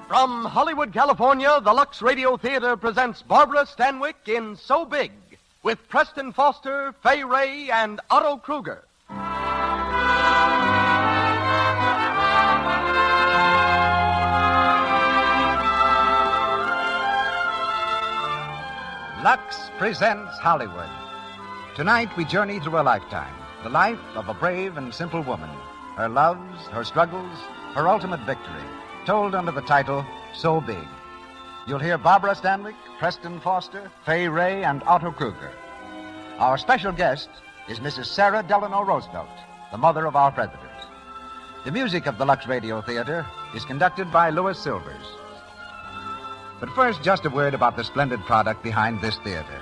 From Hollywood, California, the Lux Radio Theater presents Barbara Stanwyck in So Big, with Preston Foster, Fay Ray, and Otto Kruger. Lux presents Hollywood. Tonight we journey through a lifetime, the life of a brave and simple woman, her loves, her struggles, her ultimate victory, told under the title, So Big. You'll hear Barbara Stanwyck, Preston Foster, Fay Ray, and Otto Kruger. Our special guest is Mrs. Sarah Delano Roosevelt, the mother of our president. The music of the Lux Radio Theater is conducted by Louis Silvers. But first, just a word about the splendid product behind this theater.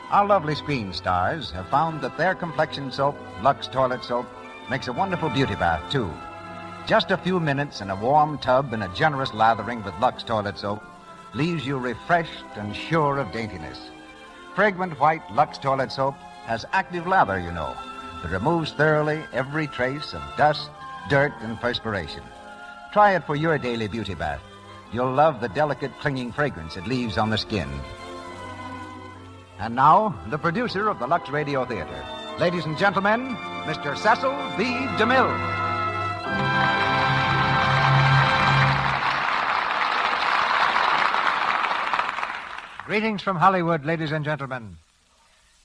Our lovely screen stars have found that their complexion soap, Lux Toilet Soap, makes a wonderful beauty bath, too. Just a few minutes in a warm tub and a generous lathering with Lux Toilet Soap leaves you refreshed and sure of daintiness. Fragrant white Lux Toilet Soap has active lather, you know, that removes thoroughly every trace of dust, dirt, and perspiration. Try it for your daily beauty bath. You'll love the delicate, clinging fragrance it leaves on the skin. And now, the producer of the Lux Radio Theater. Ladies and gentlemen, Mr. Cecil B. DeMille. Greetings from Hollywood, ladies and gentlemen.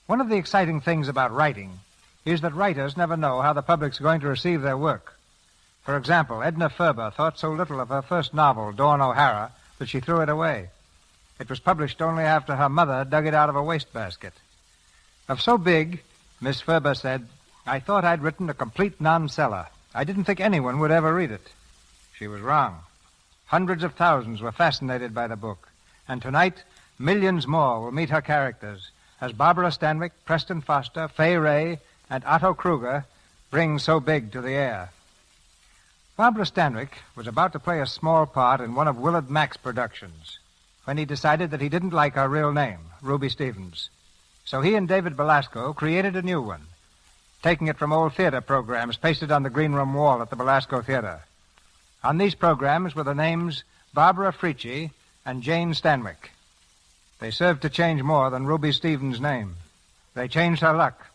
One of the exciting things about writing is that writers never know how the public's going to receive their work. For example, Edna Ferber thought so little of her first novel, Dawn O'Hara, that she threw it away. It was published only after her mother dug it out of a wastebasket. Of So Big, Miss Ferber said, "I thought I'd written a complete non-seller. I didn't think anyone would ever read it." She was wrong. Hundreds of thousands were fascinated by the book. And tonight, millions more will meet her characters as Barbara Stanwyck, Preston Foster, Fay Ray, and Otto Kruger bring So Big to the air. Barbara Stanwyck was about to play a small part in one of Willard Mack's productions when he decided that he didn't like her real name, Ruby Stevens. So he and David Belasco created a new one, taking it from old theater programs pasted on the green room wall at the Belasco Theater. On these programs were the names Barbara Frietchie and Jane Stanwyck. They served to change more than Ruby Stevens' name. They changed her luck.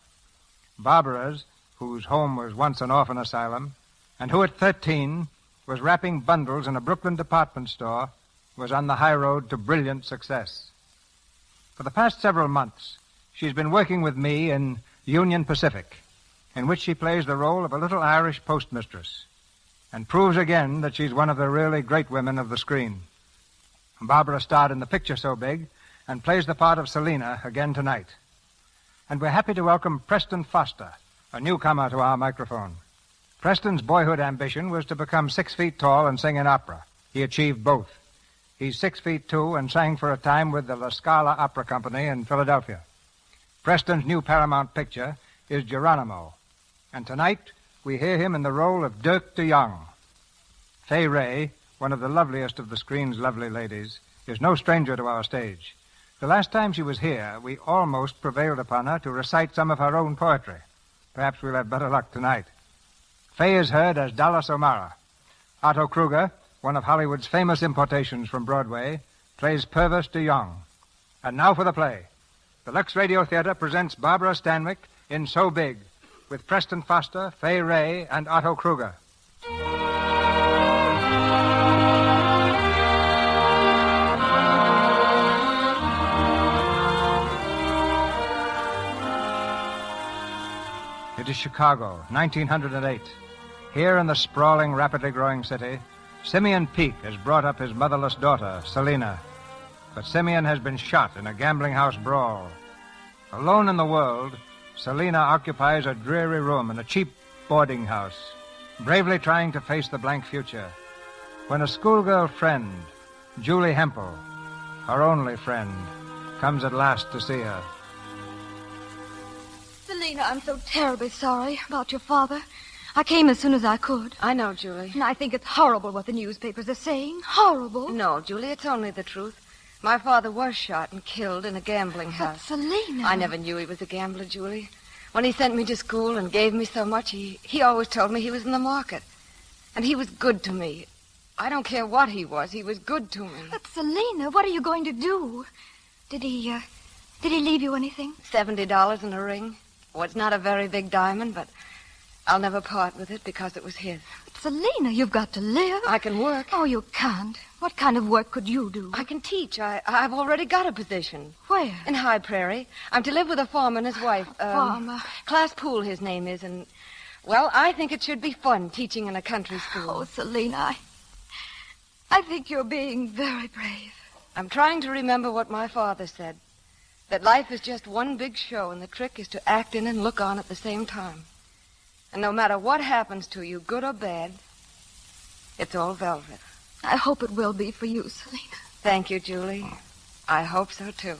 Barbara's, whose home was once an orphan asylum, and who at 13 was wrapping bundles in a Brooklyn department store, was on the high road to brilliant success. For the past several months, she's been working with me in Union Pacific, in which she plays the role of a little Irish postmistress, and proves again that she's one of the really great women of the screen. Barbara starred in the picture So Big and plays the part of Selina again tonight. And we're happy to welcome Preston Foster, a newcomer to our microphone. Preston's boyhood ambition was to become 6 feet tall and sing in opera. He achieved both. He's 6'2" and sang for a time with the La Scala Opera Company in Philadelphia. Preston's new Paramount picture is Geronimo, and tonight we hear him in the role of Dirk de Jong. Fay Ray, one of the loveliest of the screen's lovely ladies, is no stranger to our stage. The last time she was here, we almost prevailed upon her to recite some of her own poetry. Perhaps we'll have better luck tonight. Fay is heard as Dallas O'Mara. Otto Kruger, one of Hollywood's famous importations from Broadway, plays Purvis de Jong. And now for the play. The Lux Radio Theater presents Barbara Stanwyck in So Big, with Preston Foster, Fay Ray, and Otto Kruger. It is Chicago, 1908. Here in the sprawling, rapidly growing city, Simeon Peake has brought up his motherless daughter, Selina. But Simeon has been shot in a gambling house brawl. Alone in the world, Selina occupies a dreary room in a cheap boarding house, bravely trying to face the blank future, when a schoolgirl friend, Julie Hemple, her only friend, comes at last to see her. Selina, I'm so terribly sorry about your father. I came as soon as I could. I know, Julie. And I think it's horrible what the newspapers are saying. Horrible. No, Julie, it's only the truth. My father was shot and killed in a gambling house. But Selina... I never knew he was a gambler, Julie. When he sent me to school and gave me so much, he always told me he was in the market. And he was good to me. I don't care what he was good to me. But, Selina, what are you going to do? Did he leave you anything? $70 in a ring. Oh, it's not a very big diamond, but I'll never part with it because it was his. But, Selina, you've got to live. I can work. Oh, you can't. What kind of work could you do? I can teach. I've already got a position. Where? In High Prairie. I'm to live with a farmer and his wife. Farmer? Class Poole, his name is, and, well, I think it should be fun teaching in a country school. Oh, Selina, I think you're being very brave. I'm trying to remember what my father said, that life is just one big show, and the trick is to act in and look on at the same time. And no matter what happens to you, good or bad, it's all velvet. I hope it will be for you, Selina. Thank you, Julie. I hope so, too.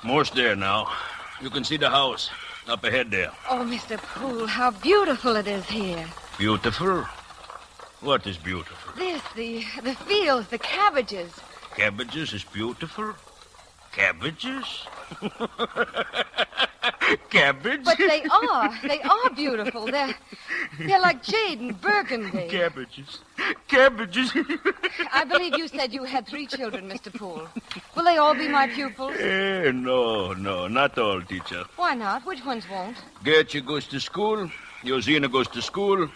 Most there now. You can see the house up ahead there. Oh, Mr. Poole, how beautiful it is here. Beautiful? What is beautiful? This, the fields, the cabbages. Cabbages is beautiful? Cabbages? Cabbage? But they are beautiful. They're like jade and burgundy. Cabbages. Cabbages. I believe you said you had 3 children, Mr. Poole. Will they all be my pupils? No, not all, teacher. Why not? Which ones won't? Gertrude goes to school. Josina goes to school.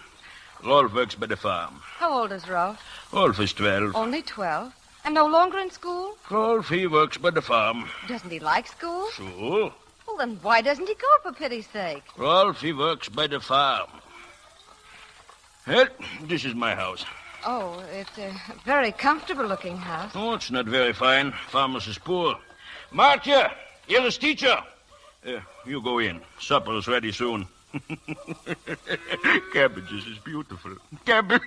Rolf works by the farm. How old is Rolf? Rolf is 12. Only 12? And no longer in school? Rolf, he works by the farm. Doesn't he like school? Sure. Well, then why doesn't he go, for pity's sake? Rolf, he works by the farm. Well, this is my house. Oh, it's a very comfortable-looking house. Oh, it's not very fine. Farmers is poor. Martha, you're his teacher. You go in. Supper's ready soon. Cabbages is beautiful. Cabbage.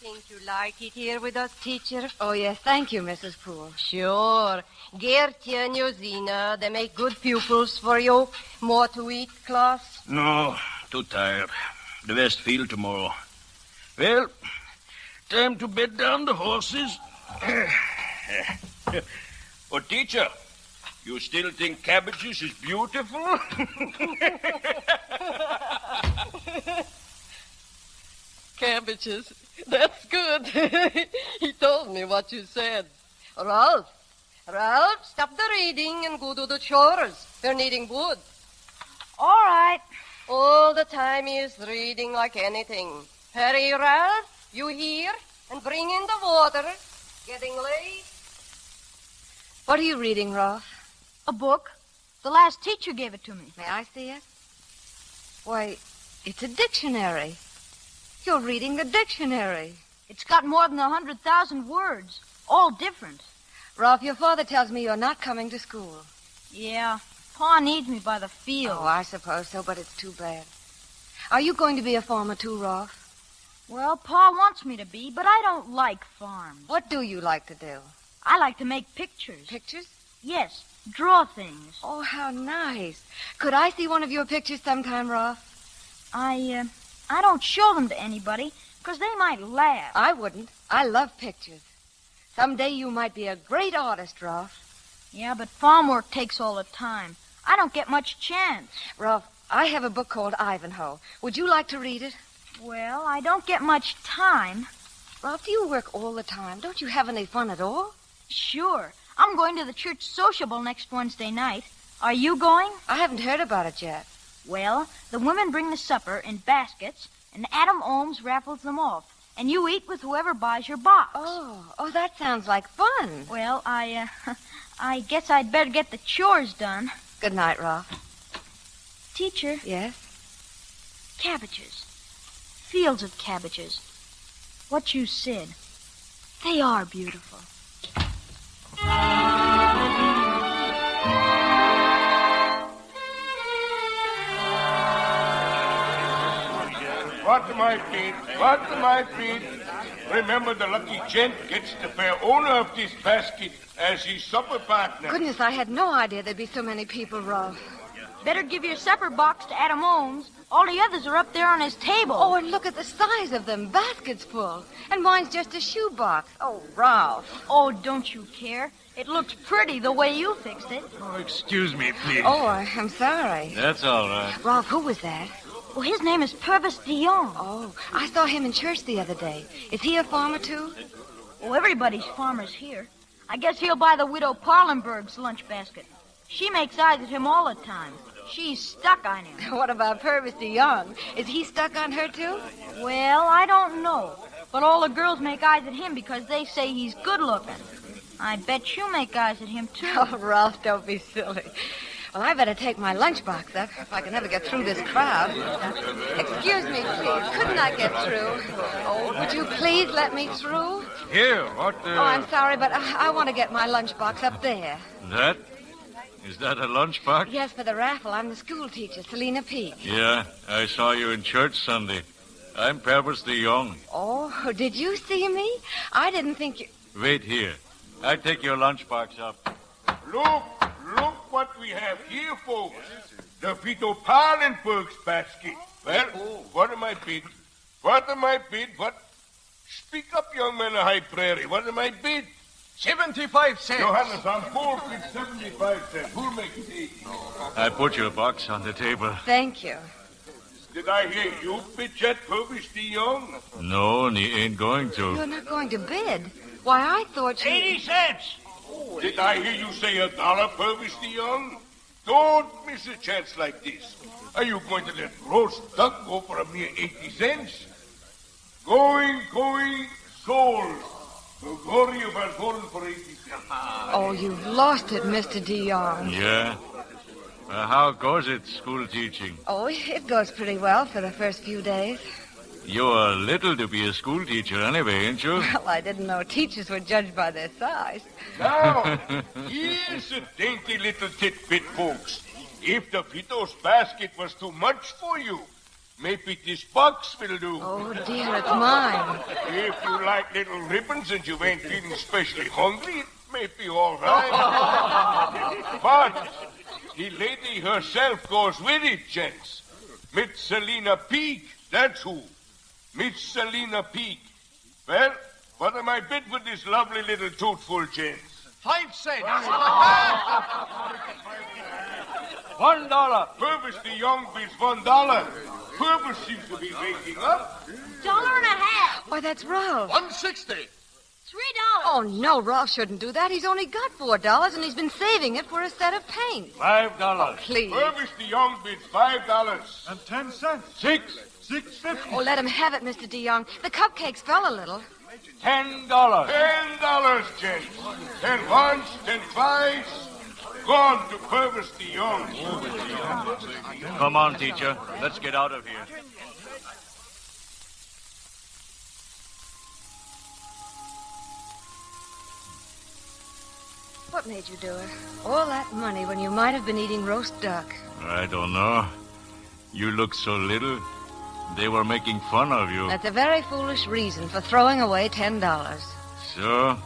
Think you like it here with us, teacher? Oh, yes, thank you, Mrs. Poole. Sure. Gertie and Josina, they make good pupils for you. More to eat, class? No, too tired. The West Field tomorrow. Well, time to bed down the horses. Oh, teacher, you still think cabbages is beautiful? Cabbages. That's good. He told me what you said. Ralph, stop the reading and go do the chores. They're needing wood. All right. All the time he is reading like anything. Hurry, Ralph, you hear? And bring in the water. Getting late. What are you reading, Rolf? A book. The last teacher gave it to me. May I see it? Why, it's a dictionary. You're reading a dictionary. It's got more than 100,000 words, all different. Rolf, your father tells me you're not coming to school. Yeah, Pa needs me by the field. Oh, I suppose so, but it's too bad. Are you going to be a farmer too, Rolf? Well, Pa wants me to be, but I don't like farms. What do you like to do? I like to make pictures. Pictures? Yes, draw things. Oh, how nice. Could I see one of your pictures sometime, Rolf? I don't show them to anybody, because they might laugh. I wouldn't. I love pictures. Someday you might be a great artist, Rolf. Yeah, but farm work takes all the time. I don't get much chance. Rolf, I have a book called Ivanhoe. Would you like to read it? Well, I don't get much time. Rolf, do you work all the time? Don't you have any fun at all? Sure. I'm going to the church sociable next Wednesday night. Are you going? I haven't heard about it yet. Well, the women bring the supper in baskets, and Adam Ohms raffles them off. And you eat with whoever buys your box. Oh, that sounds like fun. Well, I guess I'd better get the chores done. Good night, Rolf. Teacher? Yes? Cabbages. Fields of cabbages. What you said. They are beautiful. What to my feet. Remember, the lucky gent gets the fair owner of this basket as his supper partner. Goodness, I had no idea there'd be so many people, Rolf. Better give your supper box to Adam Holmes. All the others are up there on his table. Oh, and look at the size of them. Baskets full. And mine's just a shoebox. Oh, Ralph. Oh, don't you care? It looks pretty the way you fixed it. Oh, excuse me, please. Oh, I'm sorry. That's all right. Ralph, who was that? Well, his name is Purvis de Jong. Oh, I saw him in church the other day. Is he a farmer, too? Oh, everybody's farmers here. I guess he'll buy the widow Parlenberg's lunch basket. She makes eyes at him all the time. She's stuck on him. What about Purvis de Jong? Is he stuck on her, too? Well, I don't know. But all the girls make eyes at him because they say he's good-looking. I bet you make eyes at him, too. Oh, Ralph, don't be silly. Well, I better take my lunchbox up if I can ever get through this crowd. Excuse me, please. Couldn't I get through? Oh, would you please let me through? Here, what Oh, I'm sorry, but I want to get my lunchbox up there. That? Is that a lunchbox? Yes, for the raffle. I'm the schoolteacher, Selina Peake. Yeah, I saw you in church Sunday. I'm Purvis de Jong. Oh, did you see me? I didn't think you... Wait here. I take your lunchbox up. Look what we have here, folks. The Vito Parlenberg's basket. Well, what am I bid? What am I bid? What? Speak up, young man of High Prairie. What am I bid? 75 cents. Johannes, I'm full with 75 cents. Who'll make it 80? I put your box on the table. Thank you. Did I hear you pitch at Purvis de Jong? No, and he ain't going to. You're not going to bid. Why, I thought you... 80 cents. Did I hear you say $1, Purvis de Jong? Don't miss a chance like this. Are you going to let roast duck go for a mere 80 cents? Going, sold. The glory of our golden for 80 cents. Oh, you've lost it, Mr. de Jong. Yeah? How goes it, school teaching? Oh, it goes pretty well for the first few days. You're little to be a school teacher anyway, ain't you? Well, I didn't know teachers were judged by their size. Now, here's a dainty little tidbit, folks. If the Vito's basket was too much for you, maybe this box will do. Oh, dear, it's mine. If you like little ribbons and you ain't feeling especially hungry, it may be all right. But the lady herself goes with it, gents. Miss Selina Peake, that's who. Miss Selina Peake. Well, what am I bid with this lovely little toothful, gents? 5 cents. $1. Purvis de Jong bids $1. Purvis seems to be waking up. $1.50. Why, that's Ralph. 160. $3. Oh, no, Ralph shouldn't do that. He's only got $4, and he's been saving it for a set of paint. $5. Oh, please. Purvis de Jong bids $5. And 10 cents. 6.50. Oh, let him have it, Mr. de Jong. The cupcakes fell a little. $10. $10, gents. 10 ones, 10 fives. Gone to Purvis de Jong. Come on, teacher. Let's get out of here. What made you do it? All that money when you might have been eating roast duck. I don't know. You look so little. They were making fun of you. That's a very foolish reason for throwing away $10. So,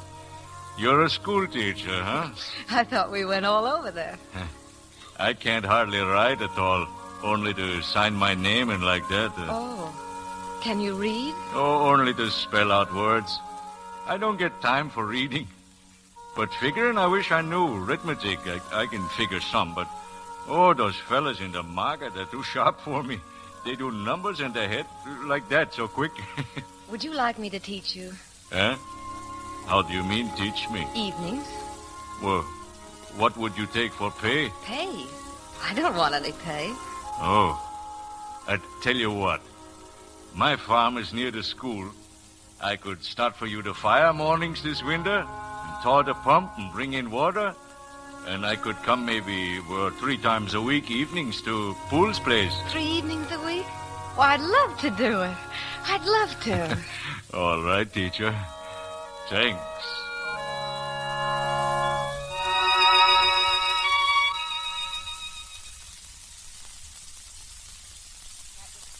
you're a school teacher, huh? I thought we went all over there. I can't hardly write at all. Only to sign my name in like that. Oh. Can you read? Oh, only to spell out words. I don't get time for reading. But figuring, I wish I knew. Arithmetic, I can figure some, but... Oh, those fellas in the market, they're too sharp for me. They do numbers in their head like that so quick. Would you like me to teach you? Huh? How do you mean, teach me? Evenings. Well, what would you take for pay? Pay? I don't want any pay. Oh, I tell you what. My farm is near the school. I could start for you the fire mornings this winter, and tow the pump and bring in water. And I could come maybe 3 times a week evenings to Pool's place. 3 evenings a week? Well, I'd love to do it. I'd love to. All right, teacher. Thanks.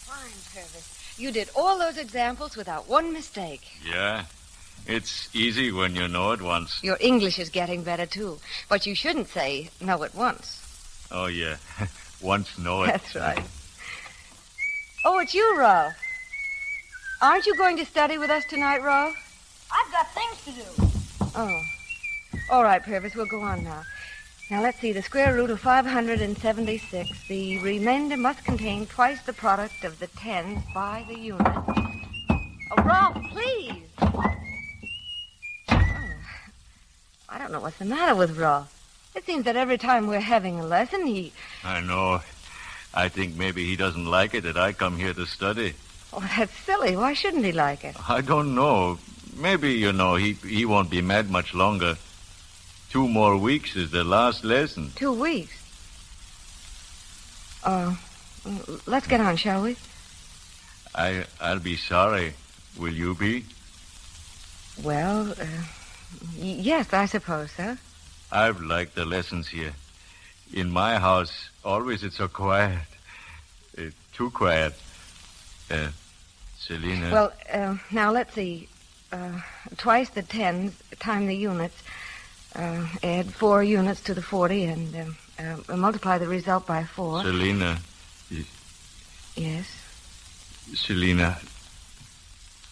Fine, Purvis. You did all those examples without one mistake. Yeah. It's easy when you know it once. Your English is getting better, too. But you shouldn't say know it once. Oh, yeah. once know it. That's right. Oh, it's you, Rolf. Aren't you going to study with us tonight, Rolf? I've got things to do. Oh. All right, Purvis, we'll go on now. Now, let's see. The square root of 576. The remainder must contain twice the product of the tens by the unit. Oh, Rolf, please. Oh, I don't know what's the matter with Rolf. It seems that every time we're having a lesson, he... I know. I think maybe he doesn't like it that I come here to study. Oh, that's silly. Why shouldn't he like it? I don't know. Maybe, he won't be mad much longer. 2 more weeks is the last lesson. 2 weeks? Let's get on, shall we? I'll be sorry. Will you be? Well, yes, I suppose so. I've liked the lessons here. In my house, always it's so quiet. Too quiet. Selina. Well, now let's see. Twice the tens, time the units. Add 4 units to the 40 and multiply the result by 4. Selina. Yes? Selina,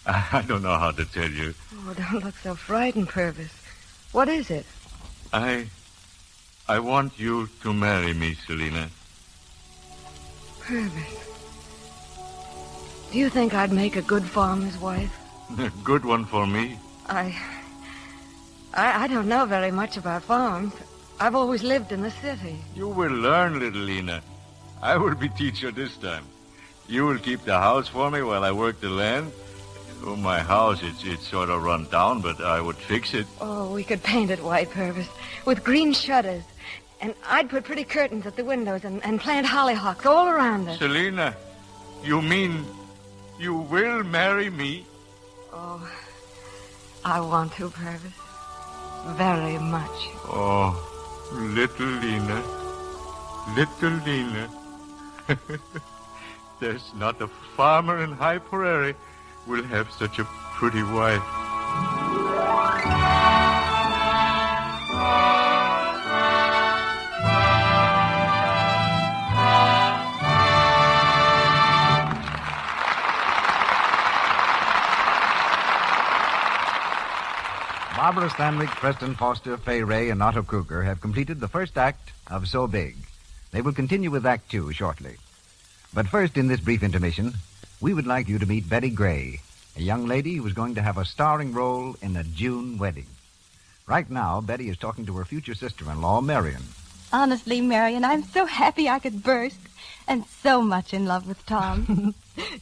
I don't know how to tell you. Oh, don't look so frightened, Purvis. What is it? I want you to marry me, Selina. Purvis. Do you think I'd make a good farmer's wife? A good one for me. I don't know very much about farms. I've always lived in the city. You will learn, little Lena. I will be teacher this time. You will keep the house for me while I work the land. Oh, my house, it's sort of run down, but I would fix it. Oh, we could paint it white, Purvis, with green shutters. And I'd put pretty curtains at the windows and plant hollyhocks all around it. Selina, you mean you will marry me? Oh, I want to, Purvis. Very much. Oh, little Lena. Little Lena. There's not a farmer in High Prairie will have such a pretty wife. Barbara Stanwyck, Preston Foster, Fay Ray, and Otto Kruger have completed the first act of So Big. They will continue with Act 2 shortly. But first, in this brief intermission, we would like you to meet Betty Gray, a young lady who is going to have a starring role in a June wedding. Right now, Betty is talking to her future sister-in-law, Marion. Honestly, Marion, I'm so happy I could burst, and so much in love with Tom.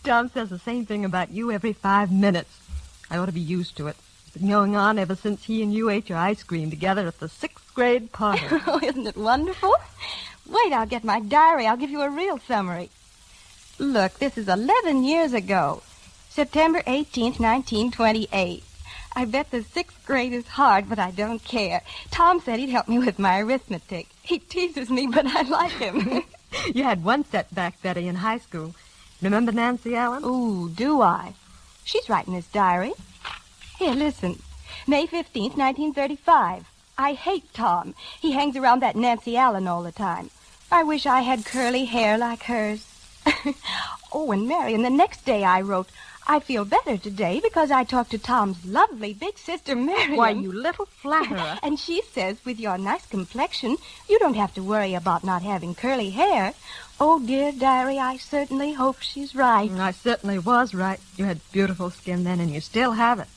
Tom says the same thing about you every 5 minutes. I ought to be used to it. It's been going on ever since he and you ate your ice cream together at the 6th grade party. Oh, isn't it wonderful? Wait, I'll get my diary. I'll give you a real summary. Look, this is 11 years ago. September 18th, 1928. I bet the 6th grade is hard, but I don't care. Tom said he'd help me with my arithmetic. He teases me, but I like him. You had one setback, Betty, in high school. Remember Nancy Allen? Ooh, do I? She's writing this diary. Here, listen. May 15th, 1935. I hate Tom. He hangs around that Nancy Allen all the time. I wish I had curly hair like hers. Oh, and Marion, the next day I wrote, I feel better today because I talked to Tom's lovely big sister, Marion. Why, you little flatterer. And she says, with your nice complexion, you don't have to worry about not having curly hair. Oh, dear diary, I certainly hope she's right. I certainly was right. You had beautiful skin then, and you still have it.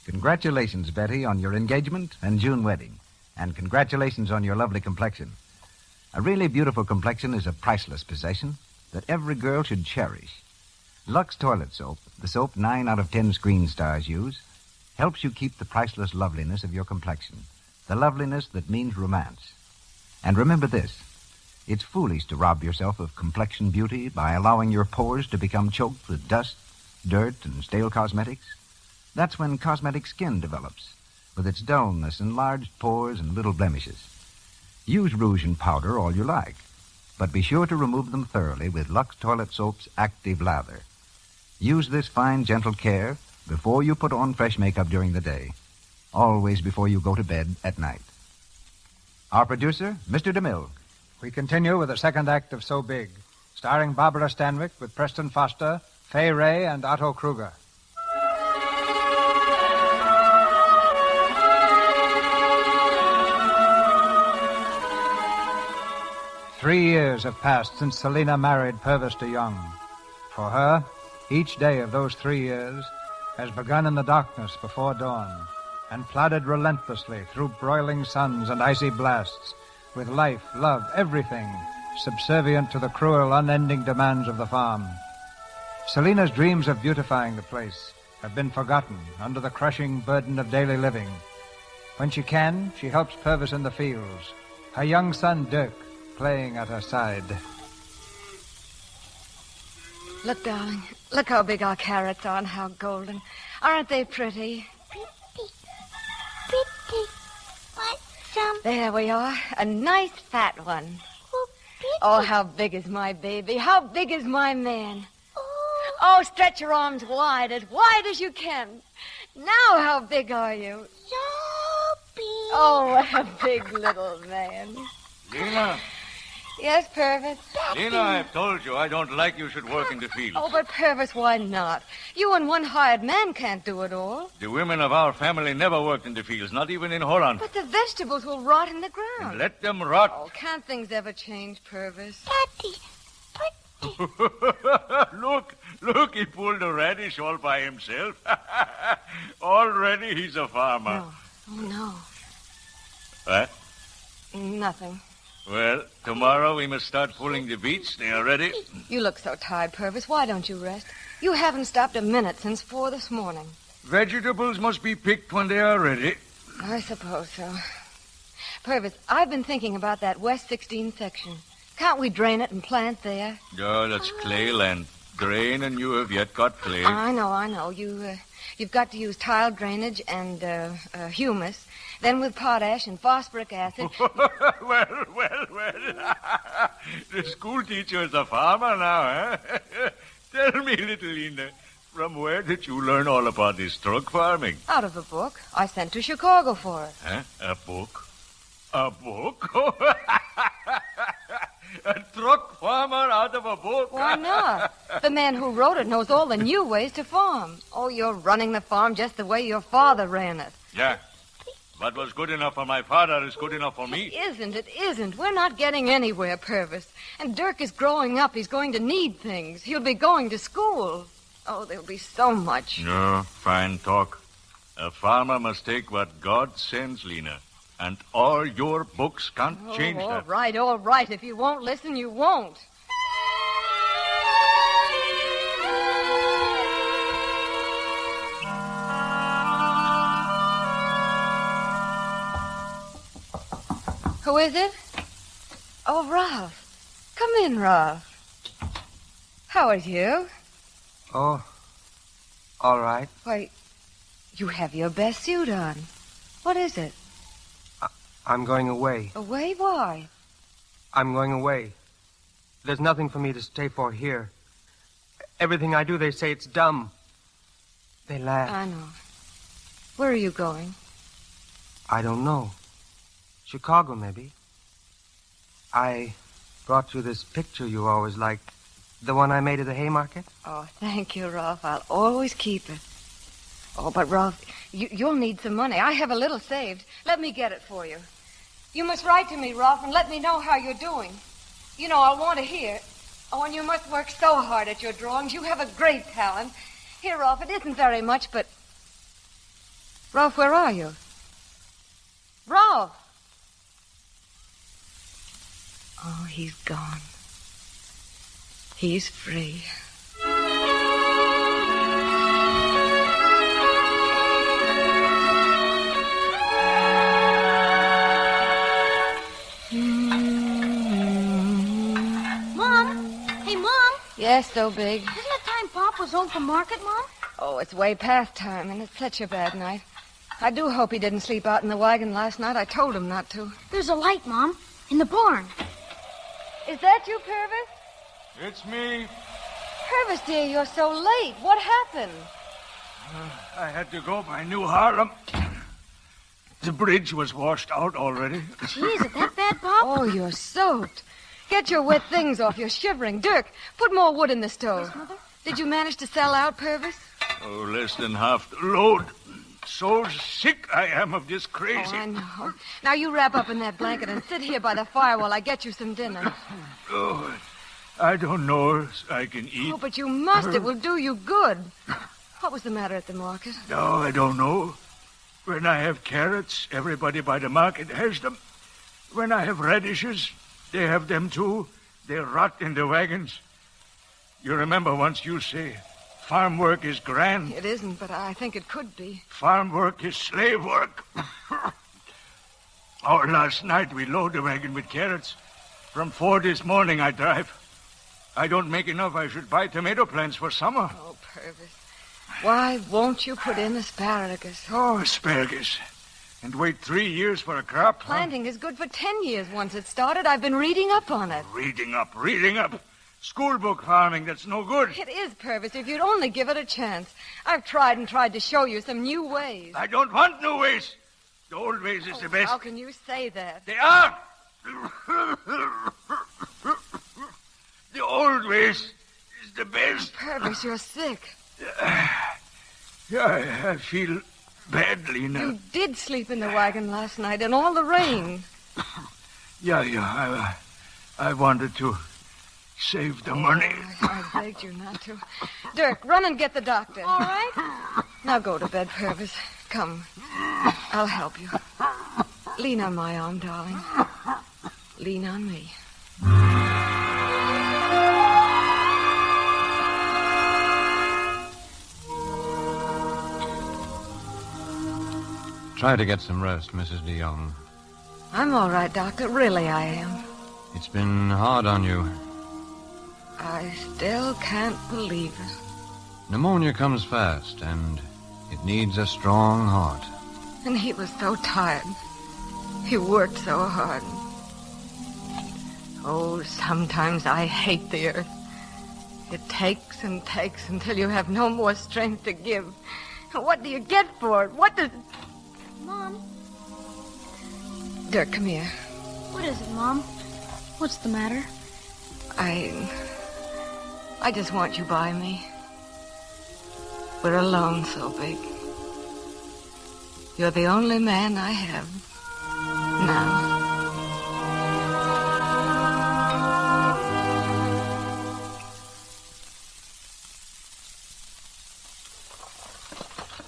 Congratulations, Betty, on your engagement and June wedding. And congratulations on your lovely complexion. A really beautiful complexion is a priceless possession that every girl should cherish. Lux Toilet Soap, the soap 9 out of 10 screen stars use, helps you keep the priceless loveliness of your complexion, the loveliness that means romance. And remember this, it's foolish to rob yourself of complexion beauty by allowing your pores to become choked with dust, dirt, and stale cosmetics. That's when cosmetic skin develops, with its dullness, enlarged pores, and little blemishes. Use rouge and powder all you like, but be sure to remove them thoroughly with Lux Toilet Soap's Active Lather. Use this fine, gentle care before you put on fresh makeup during the day, always before you go to bed at night. Our producer, Mr. DeMille. We continue with the second act of So Big, starring Barbara Stanwyck with Preston Foster, Fay Ray, and Otto Kruger. Three years have passed since Selina married Purvis de Young. For her, each day of those 3 years has begun in the darkness before dawn and plodded relentlessly through broiling suns and icy blasts, with life, love, everything subservient to the cruel, unending demands of the farm. Selina's dreams of beautifying the place have been forgotten under the crushing burden of daily living. When she can, she helps Purvis in the fields, her young son Dirk playing at her side. Look, darling. Look how big our carrots are and how golden. Aren't they pretty? Pretty. Want some? There we are. A nice fat one. Oh, how big is my baby? How big is my man? Oh, stretch your arms wide as you can. Now how big are you? So big. Oh, what a big little man. Lena. Yes, Purvis? Lena, I've told you I don't like you should work in the fields. Oh, but Purvis, why not? You and one hired man can't do it all. The women of our family never worked in the fields, not even in Holland. But the vegetables will rot in the ground. And let them rot. Oh, can't things ever change, Purvis? Daddy, Look, he pulled a radish all by himself. Already he's a farmer. No. Oh, no. What? Nothing. Well, tomorrow we must start pulling the beets. They are ready. You look so tired, Purvis. Why don't you rest? You haven't stopped a minute since 4 this morning. Vegetables must be picked when they are ready. I suppose so. Purvis, I've been thinking about that West 16 section. Can't we drain it and plant there? Oh, that's clay land. Drain and you have yet got clay. I know. You've got to use tile drainage and humus. Then with potash and phosphoric acid. Well. The schoolteacher is a farmer now, eh? Tell me, little Lena, from where did you learn all about this truck farming? Out of a book I sent to Chicago for it. Huh? A book? A book? A truck farmer out of a book? Why not? The man who wrote it knows all the new ways to farm. Oh, you're running the farm just the way your father ran it. Yeah. What was good enough for my father is good enough for me. It isn't. We're not getting anywhere, Purvis. And Dirk is growing up. He's going to need things. He'll be going to school. Oh, there'll be so much. No, fine talk. A farmer must take what God sends, Lena. And all your books can't change that. All right. If you won't listen, you won't. Who is it? Oh, Ralph. Come in, Ralph. How are you? Oh, all right. Why, you have your best suit on. What is it? I'm going away. Away? Why? I'm going away. There's nothing for me to stay for here. Everything I do, they say it's dumb. They laugh. I know. Where are you going? I don't know. Chicago, maybe. I brought you this picture you always liked. The one I made at the Haymarket. Oh, thank you, Ralph. I'll always keep it. Oh, but, Ralph, you'll need some money. I have a little saved. Let me get it for you. You must write to me, Ralph, and let me know how you're doing. You know, I'll want to hear. Oh, and you must work so hard at your drawings. You have a great talent. Here, Ralph, it isn't very much, but... Ralph, where are you? Ralph! Oh, he's gone. He's free. Mom? Hey, Mom? Yes, so big. Isn't it time Pop was home from market, Mom? Oh, it's way past time, and it's such a bad night. I do hope he didn't sleep out in the wagon last night. I told him not to. There's a light, Mom, in the barn. Is that you, Purvis? It's me. Purvis, dear, you're so late. What happened? I had to go by New Harlem. The bridge was washed out already. Gee, is it that bad, Pop? Oh, you're soaked. Get your wet things off. You're shivering. Dirk, put more wood in the stove. Yes, Mother? Did you manage to sell out, Purvis? Oh, less than half the load. So sick I am of this crazy. Oh, I know. Now you wrap up in that blanket and sit here by the fire while I get you some dinner. Oh, I don't know if I can eat. Oh, but you must. It will do you good. What was the matter at the market? No, I don't know. When I have carrots, everybody by the market has them. When I have radishes, they have them too. They rot in the wagons. You remember once you say, farm work is grand. It isn't, but I think it could be. Farm work is slave work. Oh, last night we load the wagon with carrots. From 4 this morning I drive. I don't make enough. I should buy tomato plants for summer. Oh, Purvis. Why won't you put in asparagus? Oh, asparagus. And wait 3 years for a crop? Planting is good for 10 years once it's started. I've been reading up on it. Reading up. School book farming, that's no good. It is, Purvis, if you'd only give it a chance. I've tried and tried to show you some new ways. I don't want new ways. The old ways is the best. How can you say that? They are. The old ways is the best. Purvis, you're sick. Yeah, I feel badly now. You did sleep in the wagon last night in all the rain. Yeah. I wanted to save the money. I begged you not to. Dirk, run and get the doctor. All right. Now go to bed, Purvis. Come. I'll help you. Lean on my arm, darling. Lean on me. Try to get some rest, Mrs. DeYoung. I'm all right, Doctor. Really, I am. It's been hard on you. I still can't believe it. Pneumonia comes fast, and it needs a strong heart. And he was so tired. He worked so hard. Oh, sometimes I hate the earth. It takes and takes until you have no more strength to give. What do you get for it? What does... Mom? Dirk, come here. What is it, Mom? What's the matter? I just want you by me. We're alone so big. You're the only man I have now.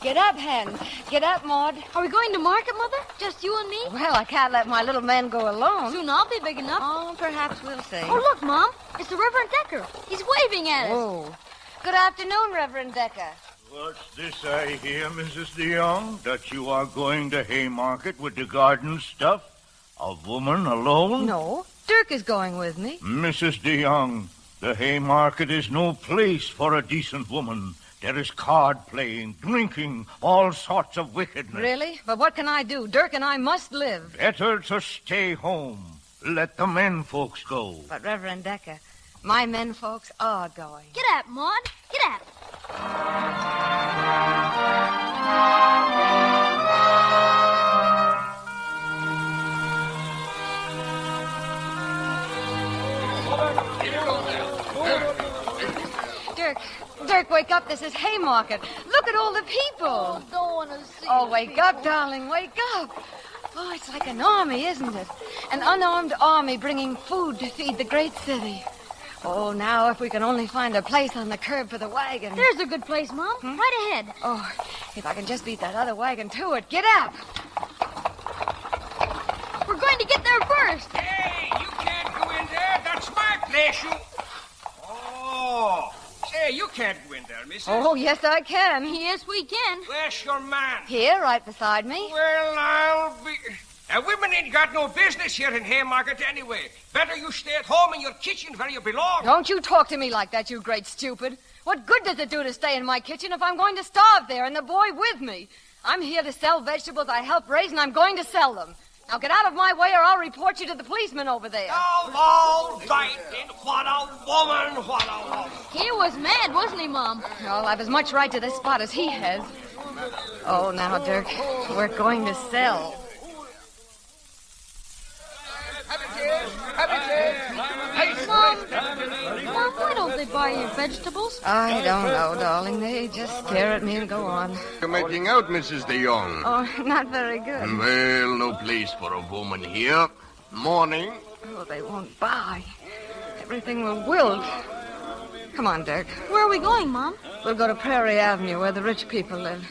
Get up, Hen. Get up, Maud. Are we going to market, Mother? Just you and me? Well, I can't let my little man go alone. Soon I'll be big enough. Oh, perhaps we'll see. Oh, look, Mom. It's the Reverend Decker. He's waving at us. Oh. Good afternoon, Reverend Decker. What's this I hear, Mrs. DeYoung? That you are going to Haymarket with the garden stuff? A woman alone? No. Dirk is going with me. Mrs. DeYoung, the Haymarket is no place for a decent woman. There is card playing, drinking, all sorts of wickedness. Really? But what can I do? Dirk and I must live. Better to stay home. Let the men folks go. But, Reverend Decker, my men folks are going. Get up, Maud. Get up. Dirk, wake up. This is Haymarket. Look at all the people. Oh, don't want to see. Oh, wake up, darling. Wake up. Oh, it's like an army, isn't it? An unarmed army bringing food to feed the great city. Oh, now if we can only find a place on the curb for the wagon. There's a good place, Mom. Right ahead. Oh, if I can just beat that other wagon to it. Get up. We're going to get there first. Hey, you can't go in there. That's my place, you... Oh... Hey, you can't go in there, missus. Oh, yes, I can. Yes, we can. Where's your man? Here, right beside me. Well, I'll be... Now, women ain't got no business here in Haymarket anyway. Better you stay at home in your kitchen where you belong. Don't you talk to me like that, you great stupid. What good does it do to stay in my kitchen if I'm going to starve there and the boy with me? I'm here to sell vegetables I helped raise, and I'm going to sell them. Now get out of my way or I'll report you to the policeman over there. Oh, all right, then. What a woman, what a woman. He was mad, wasn't he, Mom? I'll have as much right to this spot as he has. Oh, now, Dirk, we're going to sell. Mom, why don't they buy your vegetables? I don't know, darling. They just stare at me and go on. You're making out, Mrs. de Jong. Oh, not very good. Well, no place for a woman here. Morning. Oh, they won't buy. Everything will wilt. Come on, Dirk. Where are we going, Mom? We'll go to Prairie Avenue, where the rich people live.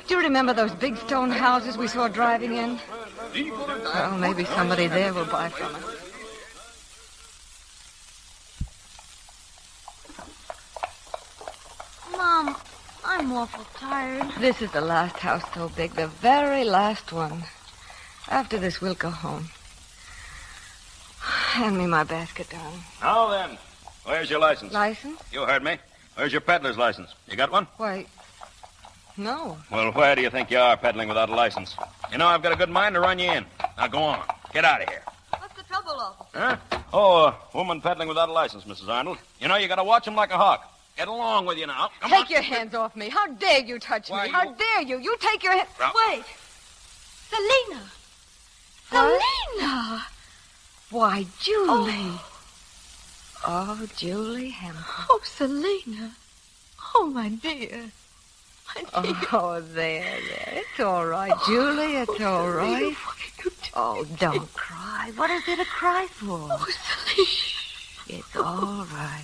Do you remember those big stone houses we saw driving in? Well, maybe somebody there will buy from us. Mom, I'm awful tired. This is the last house so big, the very last one. After this, we'll go home. Hand me my basket, darling. Now then, where's your license? License? You heard me. Where's your peddler's license? You got one? Why, no. Well, where do you think you are peddling without a license? You know, I've got a good mind to run you in. Now, go on. Get out of here. What's the trouble, officer? Huh? Oh, a woman peddling without a license, Mrs. Arnold. You know, you got to watch him like a hawk. Get along with you now. Come on. Take your hands off me. How dare you touch Why, me? How dare you? You take your hands... Well- Wait. Selina! What? Selina! Why, Julie. Oh, Julie Hemple. Oh, Selina. Oh, my dear. My dear. Oh, there. It's all right, Julie. It's all right. Oh, don't cry. What is there to cry for? Oh, Selina. It's all right.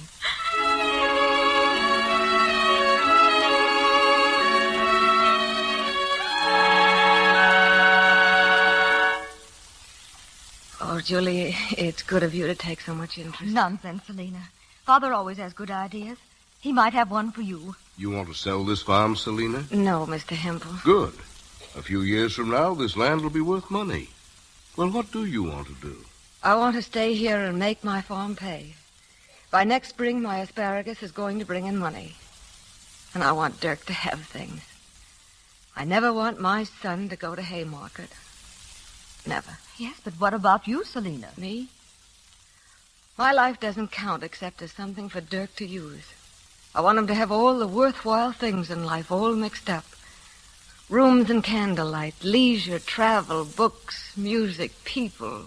Oh, Julie, it's good of you to take so much interest. Nonsense, Selina. Father always has good ideas. He might have one for you. You want to sell this farm, Selina? No, Mr. Hemple. Good. A few years from now, this land will be worth money. Well, what do you want to do? I want to stay here and make my farm pay. By next spring, my asparagus is going to bring in money. And I want Dirk to have things. I never want my son to go to Haymarket. Never. Yes, but what about you, Selina? Me? My life doesn't count except as something for Dirk to use. I want him to have all the worthwhile things in life all mixed up. Rooms and candlelight, leisure, travel, books, music, people.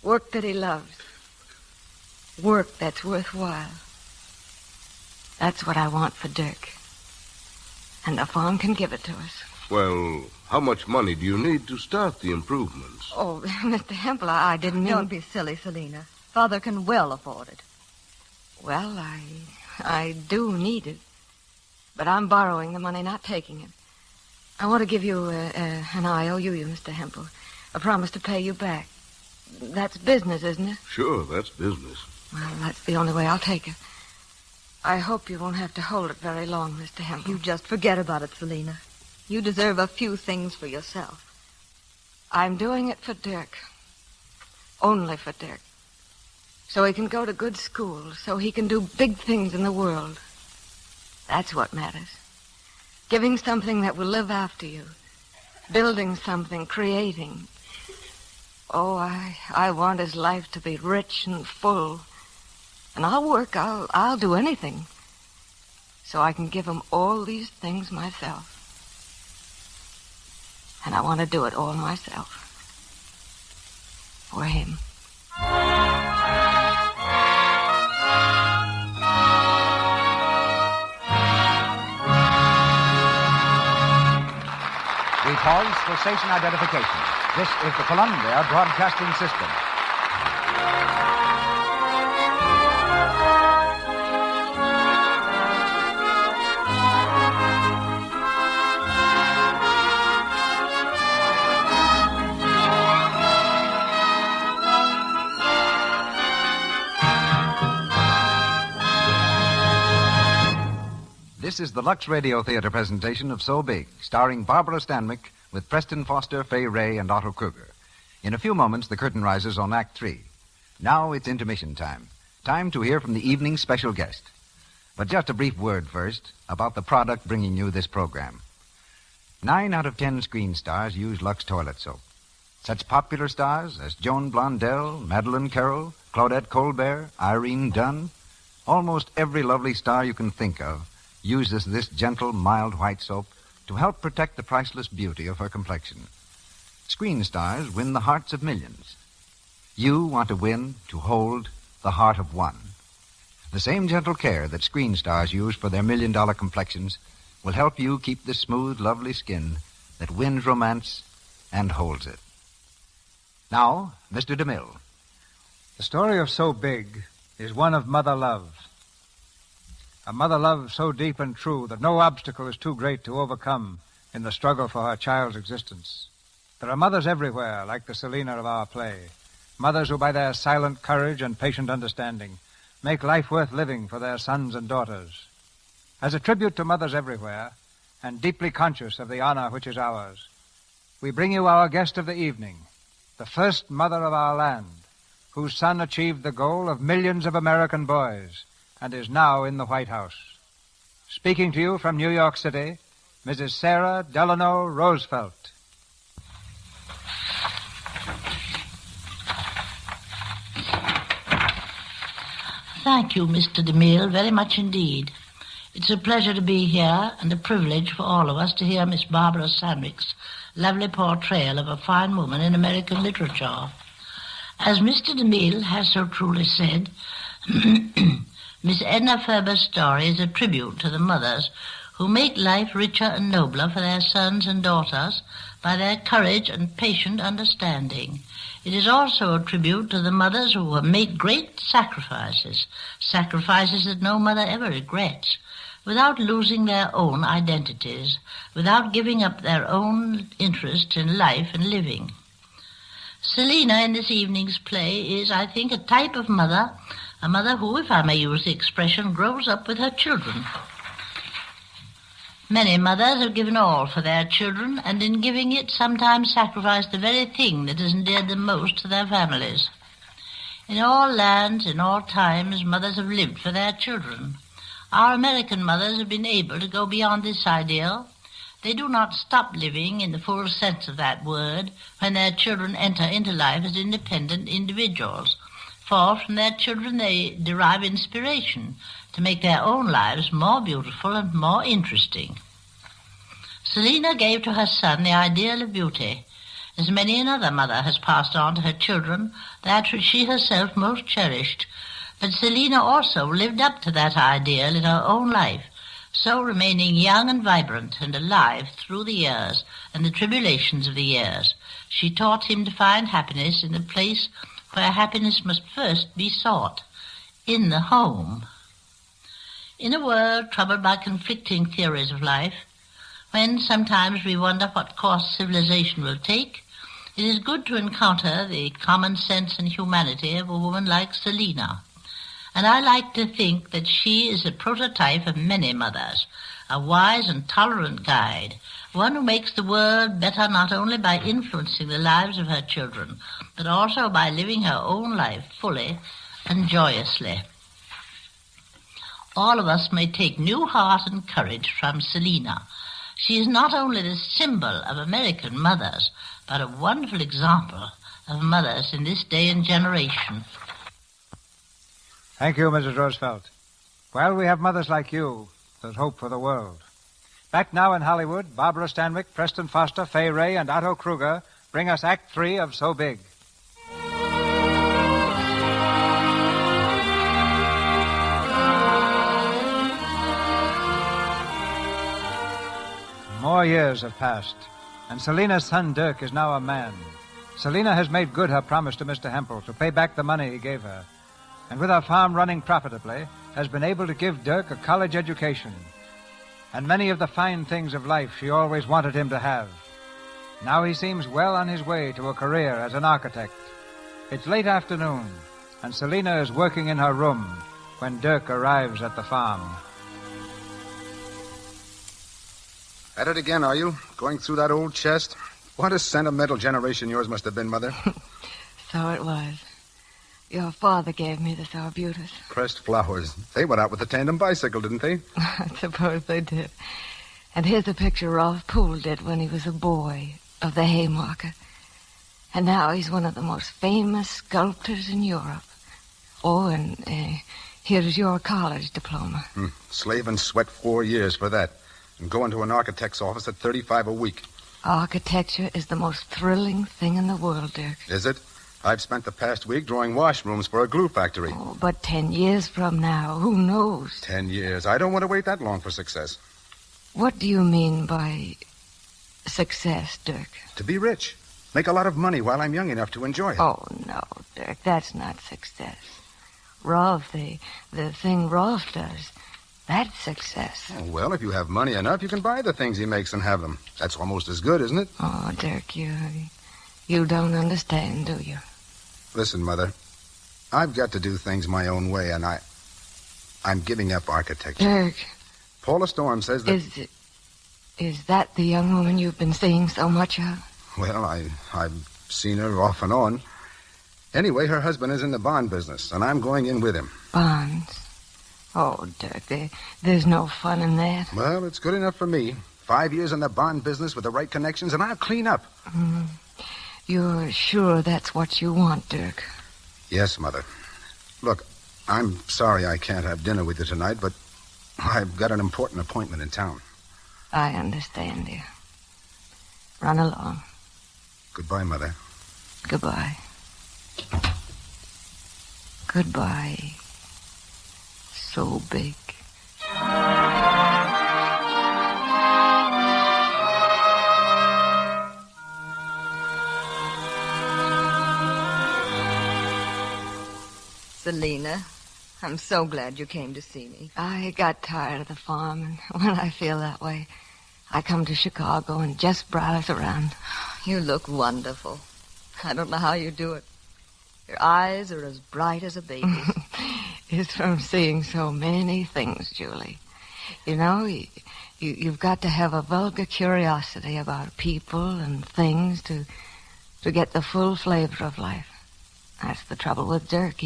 Work that he loves. Work that's worthwhile. That's what I want for Dirk. And the farm can give it to us. Well, how much money do you need to start the improvements? Oh, Mr. Hemple, I didn't mean... Don't be silly, Selina. Father can well afford it. Well, I do need it. But I'm borrowing the money, not taking it. I want to give you an IOU, Mr. Hemple. A promise to pay you back. That's business, isn't it? Sure, that's business. Well, that's the only way I'll take it. I hope you won't have to hold it very long, Mr. Hemple. You just forget about it, Selina. You deserve a few things for yourself. I'm doing it for Dirk. Only for Dirk. So he can go to good school, so he can do big things in the world. That's what matters. Giving something that will live after you. Building something, creating. Oh, I want his life to be rich and full. And I'll work, I'll do anything. So I can give him all these things myself. And I want to do it all myself. For him. We pause for station identification. This is the Columbia Broadcasting System. This is the Lux Radio Theater presentation of So Big, starring Barbara Stanwyck with Preston Foster, Fay Ray, and Otto Kruger. In a few moments, the curtain rises on Act 3. Now it's intermission time. Time to hear from the evening's special guest. But just a brief word first about the product bringing you this program. 9 out of 10 screen stars use Lux toilet soap. Such popular stars as Joan Blondell, Madeleine Carroll, Claudette Colbert, Irene Dunn, almost every lovely star you can think of uses this gentle, mild white soap to help protect the priceless beauty of her complexion. Screen stars win the hearts of millions. You want to win, to hold the heart of one. The same gentle care that screen stars use for their million-dollar complexions will help you keep the smooth, lovely skin that wins romance and holds it. Now, Mr. DeMille. The story of So Big is one of mother love. A mother love so deep and true that no obstacle is too great to overcome in the struggle for her child's existence. There are mothers everywhere, like the Selina of our play. Mothers who, by their silent courage and patient understanding, make life worth living for their sons and daughters. As a tribute to mothers everywhere, and deeply conscious of the honor which is ours, we bring you our guest of the evening, the first mother of our land, whose son achieved the goal of millions of American boys and is now in the White House. Speaking to you from New York City, Mrs. Sarah Delano Roosevelt. Thank you, Mr. DeMille, very much indeed. It's a pleasure to be here and a privilege for all of us to hear Miss Barbara Stanwyck's lovely portrayal of a fine woman in American literature. As Mr. DeMille has so truly said, Miss Edna Ferber's story is a tribute to the mothers who make life richer and nobler for their sons and daughters by their courage and patient understanding. It is also a tribute to the mothers who have made great sacrifices that no mother ever regrets, without losing their own identities, without giving up their own interest in life and living. Selina in this evening's play is, I think, a type of mother, a mother who, if I may use the expression, grows up with her children. Many mothers have given all for their children, and in giving it sometimes sacrificed the very thing that has endeared them most to their families. In all lands, in all times, mothers have lived for their children. Our American mothers have been able to go beyond this ideal. They do not stop living in the full sense of that word when their children enter into life as independent individuals, for from their children they derive inspiration to make their own lives more beautiful and more interesting. Selina gave to her son the ideal of beauty, as many another mother has passed on to her children that which she herself most cherished. But Selina also lived up to that ideal in her own life, so remaining young and vibrant and alive through the years and the tribulations of the years. She taught him to find happiness in the place where happiness must first be sought, in the home. In a world troubled by conflicting theories of life, when sometimes we wonder what course civilization will take, it is good to encounter the common sense and humanity of a woman like Selina. And I like to think that she is a prototype of many mothers, a wise and tolerant guide, one who makes the world better not only by influencing the lives of her children, but also by living her own life fully and joyously. All of us may take new heart and courage from Selina. She is not only the symbol of American mothers, but a wonderful example of mothers in this day and generation. Thank you, Mrs. Roosevelt. While we have mothers like you, there's hope for the world. Back now in Hollywood, Barbara Stanwyck, Preston Foster, Fay Ray, and Otto Kruger bring us Act 3 of So Big. More years have passed, and Selina's son Dirk is now a man. Selina has made good her promise to Mr. Hemple to pay back the money he gave her, and with her farm running profitably, has been able to give Dirk a college education and many of the fine things of life she always wanted him to have. Now he seems well on his way to a career as an architect. It's late afternoon, and Selina is working in her room when Dirk arrives at the farm. At it again, are you? Going through that old chest? What a sentimental generation yours must have been, Mother. So it was. Your father gave me this arbutus. Pressed flowers. They went out with the tandem bicycle, didn't they? I suppose they did. And here's a picture Rolf Poole did when he was a boy of the Haymarket. And now he's one of the most famous sculptors in Europe. Oh, and here's your college diploma. Slave and sweat 4 years for that. And go into an architect's office at $35 a week. Architecture is the most thrilling thing in the world, Dirk. Is it? I've spent the past week drawing washrooms for a glue factory. Oh, but 10 years from now, who knows? 10 years. I don't want to wait that long for success. What do you mean by success, Dirk? To be rich. Make a lot of money while I'm young enough to enjoy it. Oh, no, Dirk, that's not success. Rolf, the thing Rolf does, that's success. Oh, well, if you have money enough, you can buy the things he makes and have them. That's almost as good, isn't it? Oh, Dirk, you don't understand, do you? Listen, Mother, I've got to do things my own way, and I'm giving up architecture. Dirk. Paula Storm says that... Is that the young woman you've been seeing so much of? Well, I've seen her off and on. Anyway, her husband is in the bond business, and I'm going in with him. Bonds? Oh, Dirk, there's no fun in that. Well, it's good enough for me. 5 years in the bond business with the right connections, and I'll clean up. You're sure that's what you want, Dirk? Yes, Mother. Look, I'm sorry I can't have dinner with you tonight, but I've got an important appointment in town. I understand, dear. Run along. Goodbye, Mother. Goodbye. Goodbye. So big. Selina, I'm so glad you came to see me. I got tired of the farm, and when I feel that way, I come to Chicago and just browse around. You look wonderful. I don't know how you do it. Your eyes are as bright as a baby's. It's from seeing so many things, Julie. You know, you've got to have a vulgar curiosity about people and things to get the full flavor of life. That's the trouble with Dirk.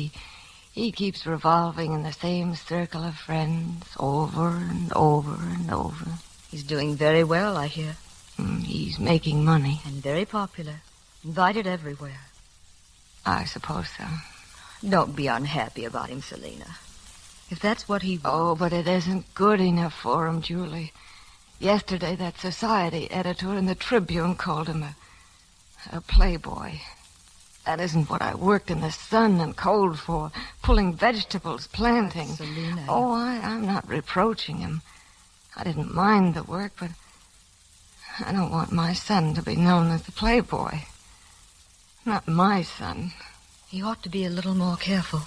He keeps revolving in the same circle of friends over and over and over. He's doing very well, I hear. He's making money. And very popular. Invited everywhere. I suppose so. Don't be unhappy about him, Selina. If that's what he wants... Oh, but it isn't good enough for him, Julie. Yesterday, that society editor in the Tribune called him a playboy. That isn't what I worked in the sun and cold for, pulling vegetables, planting. Selina. Oh, I'm not reproaching him. I didn't mind the work, but I don't want my son to be known as the playboy. Not my son. He ought to be a little more careful.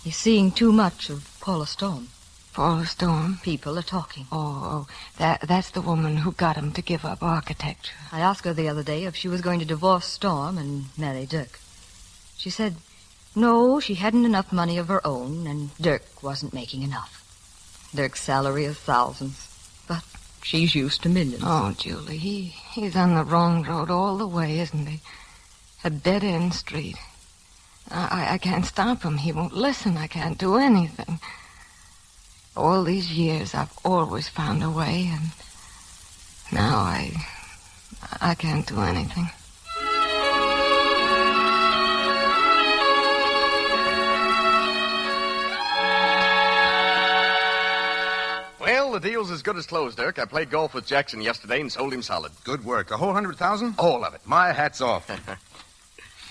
He's seeing too much of Paula Storm. Paula Storm? People are talking. Oh, that's the woman who got him to give up architecture. I asked her the other day if she was going to divorce Storm and marry Dirk. She said, no, she hadn't enough money of her own, and Dirk wasn't making enough. Dirk's salary is thousands, but she's used to millions. Oh, Julie, he's on the wrong road all the way, isn't he? A dead-end street. I can't stop him. He won't listen. I can't do anything. All these years, I've always found a way, and now I can't do anything. Well, the deal's as good as closed, Dirk. I played golf with Jackson yesterday and sold him solid. Good work. The whole 100,000? All of it. My hat's off.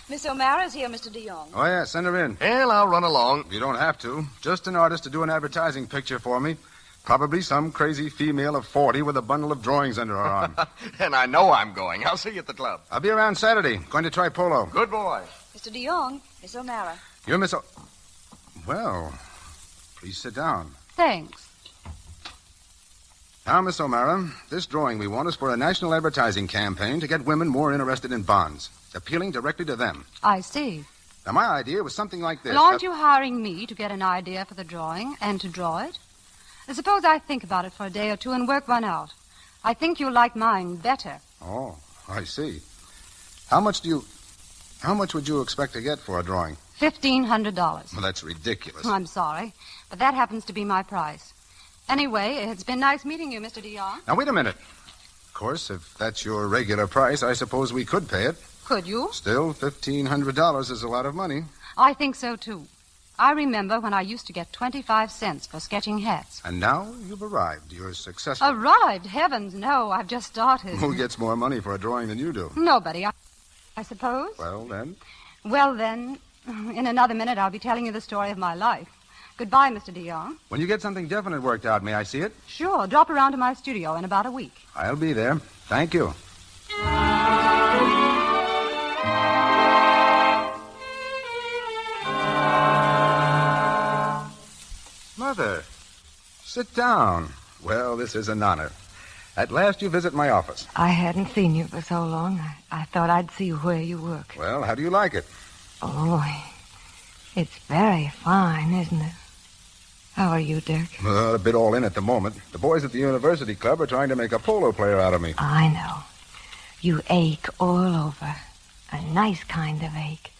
Miss O'Mara's here, Mr. DeYoung. Oh, yeah, send her in. Well, I'll run along. You don't have to. Just an artist to do an advertising picture for me. Probably some crazy female of 40 with a bundle of drawings under her arm. And I know I'm going. I'll see you at the club. I'll be around Saturday. Going to try polo. Good boy. Mr. DeYoung, Miss O'Mara. You're Miss Well, please sit down. Thanks. Now, Miss O'Mara, this drawing we want is for a national advertising campaign to get women more interested in bonds, appealing directly to them. I see. Now, my idea was something like this. Well, aren't you hiring me to get an idea for the drawing and to draw it? Suppose I think about it for a day or two and work one out. I think you'll like mine better. Oh, I see. How much would you expect to get for a drawing? $1,500. Well, that's ridiculous. I'm sorry, but that happens to be my price. Anyway, it's been nice meeting you, Mr. DeYoung. Now, wait a minute. Of course, if that's your regular price, I suppose we could pay it. Could you? Still, $1,500 is a lot of money. I think so, too. I remember when I used to get 25 cents for sketching hats. And now you've arrived. You're successful. Arrived? Heavens, no. I've just started. Who gets more money for a drawing than you do? Nobody, I suppose. Well, then. Well, then, in another minute, I'll be telling you the story of my life. Goodbye, Mr. DeYoung. When you get something definite worked out, may I see it? Sure. Drop around to my studio in about a week. I'll be there. Thank you. Mother, sit down. Well, this is an honor. At last you visit my office. I hadn't seen you for so long. I thought I'd see where you work. Well, how do you like it? Oh, it's very fine, isn't it? How are you, Dirk? A bit all in at the moment. The boys at the university club are trying to make a polo player out of me. I know. You ache all over. A nice kind of ache.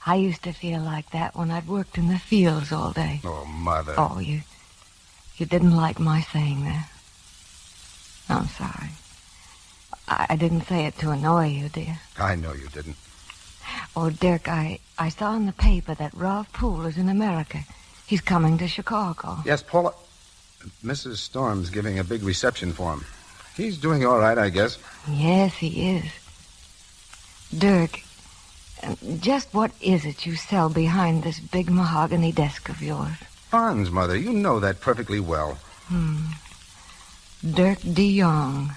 I used to feel like that when I'd worked in the fields all day. Oh, Mother. Oh, you didn't like my saying that. I'm sorry. I didn't say it to annoy you, dear. I know you didn't. Oh, Dirk, I saw in the paper that Ralph Poole is in America. He's coming to Chicago. Yes, Paula. Mrs. Storm's giving a big reception for him. He's doing all right, I guess. Yes, he is. Dirk, just what is it you sell behind this big mahogany desk of yours? Bonds, Mother. You know that perfectly well. Dirk DeYoung,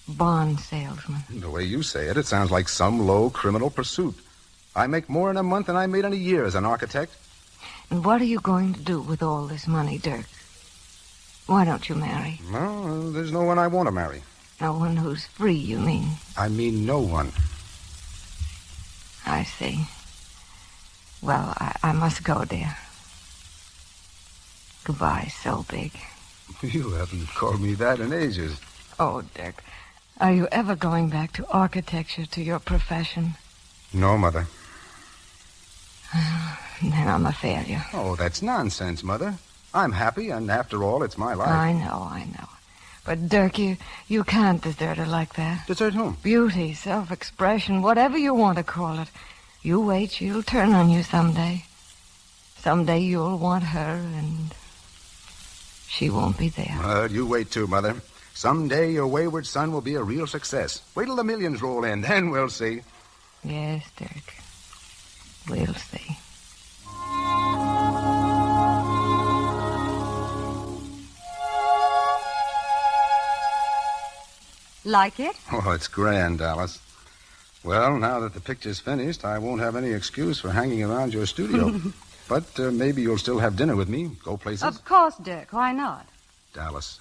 bond salesman. The way you say it, it sounds like some low criminal pursuit. I make more in a month than I made in a year as an architect. And what are you going to do with all this money, Dirk? Why don't you marry? No, there's no one I want to marry. No one who's free, you mean? I mean no one. I see. Well, I must go, dear. Goodbye, so big. You haven't called me that in ages. Oh, Dirk, are you ever going back to architecture, to your profession? No, Mother. Then I'm a failure. Oh, that's nonsense, Mother. I'm happy, and after all, it's my life. I know. But, Dirk, you can't desert her like that. Desert whom? Beauty, self-expression, whatever you want to call it. You wait, she'll turn on you someday. Someday you'll want her, and she won't be there. You wait, too, Mother. Someday your wayward son will be a real success. Wait till the millions roll in, then we'll see. Yes, Dirk. We'll see. Like it? Oh, it's grand, Alice. Well, now that the picture's finished, I won't have any excuse for hanging around your studio. But maybe you'll still have dinner with me, go places. Of course, Dirk. Why not? Dallas,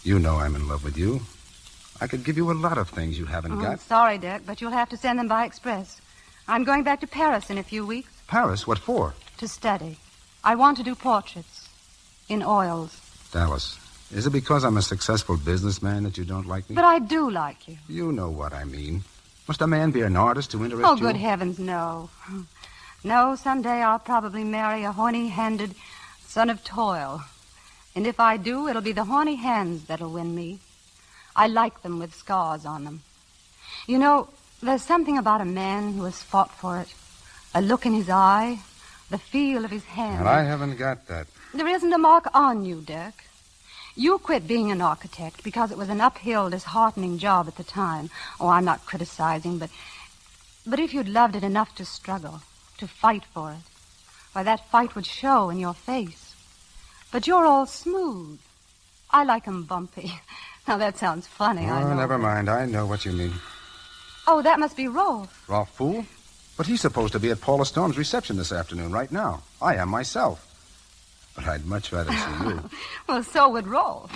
you know I'm in love with you. I could give you a lot of things you haven't got. Sorry, Dirk, but you'll have to send them by express. I'm going back to Paris in a few weeks. Paris? What for? To study. I want to do portraits. In oils. Dallas, is it because I'm a successful businessman that you don't like me? But I do like you. You know what I mean. Must a man be an artist to interest you? Oh, good heavens, no. No, someday I'll probably marry a horny-handed son of toil. And if I do, it'll be the horny hands that'll win me. I like them with scars on them. You know, there's something about a man who has fought for it. A look in his eye, the feel of his hand. And I haven't got that. There isn't a mark on you, Dirk. You quit being an architect because it was an uphill, disheartening job at the time. Oh, I'm not criticizing, but if you'd loved it enough to struggle, to fight for it, why, that fight would show in your face. But you're all smooth. I like 'em bumpy. Now, that sounds funny, I know. Never mind. I know what you mean. Oh, that must be Rolf. Rolf Poole? But he's supposed to be at Paula Storm's reception this afternoon, right now. I am myself. But I'd much rather see you. Well, so would Rolf.